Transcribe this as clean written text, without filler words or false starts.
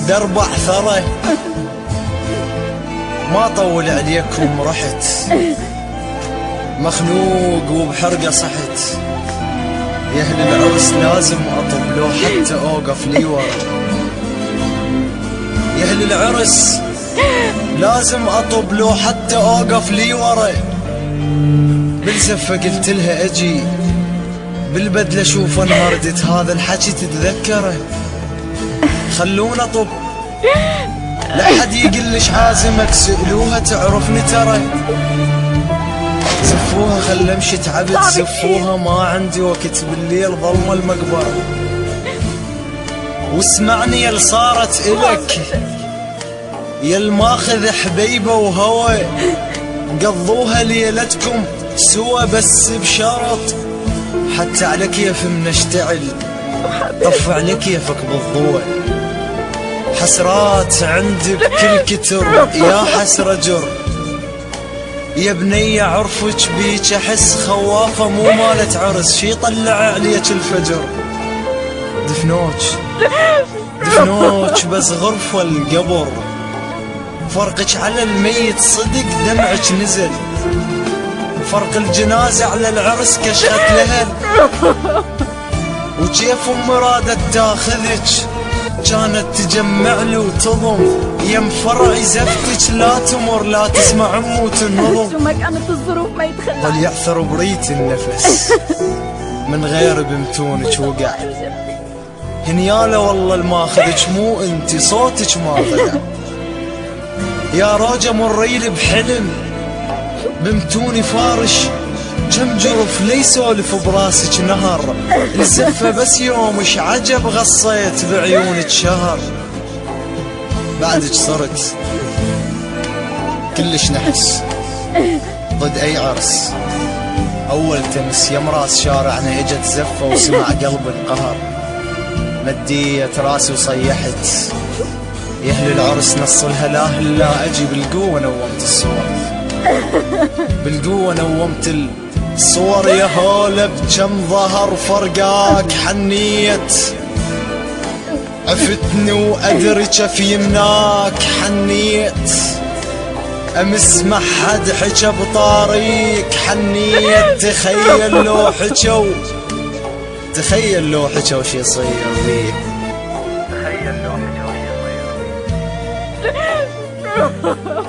درب عثره. ما طول عليكم رحت مخنوق وبحرقه صحت. يا اهل العرس لازم اطب لو حتى اوقف لي ورا. يا اهل العرس لازم اطب لو حتى اوقف لي ورا. بالزفه قلت لها اجي، بالبدله شوف انهردت، هذا الحكي تتذكره. خلونا طب لا حد يقلش عازمك، سألوها تعرفني ترى. زفوها خل امشي تعبت، زفوها ما عندي وقت بالليل ظلمة المقبرة. واسمعني يا صارت الك يا الماخذ حبيبه وهوى، قضوها ليلتكم سوا بس بشرط، حتى على كيف منشتعل طف على كيفك بالضوء. حسرات عندي بكل كتر يا حسرة جر، يا بنية عرفك بيك احس خوافة مو مالت عرس، شي طلع عليك الفجر. دفنوك بس غرفة القبر، فرقك على الميت صدق دمعك نزل، فرق الجنازة على العرس كشخت لهل. وكيف ام رادت تاخذك كانت تجمع له وتضم، يم فرعي زفتك لا تمر لا تسمع موت النظم. شو ما كانت الظروف ما يتخلى، ظل يعثر بريت النفس من غير بمتونك وقع. هنياله والله الماخذك مو انتي صوتك ما طلع. يا روجة مريل بحلم بمتوني فارش، كم جرف لي سولف براسك نهر، الزفة بس يومش عجب غصيت بعيونك شهر. بعدك صرت كلش نحس ضد اي عرس، اول تمس يم راس شارعنا اجت زفة وسمع قلب القهر. مديت راسي وصيحت يا اهل العرس نصلها لا اجي، بالقوة نومت الصور، بالقوة نومت الصور. يا هولا بكم ظهر فرقاك حنيت، عفتني وادري كيف يمناك حنيت. امس ما حد حكى بطاريك حنيت. تخيل لو حكى وش يصير بيك. تخيل لو حكى وش يصير.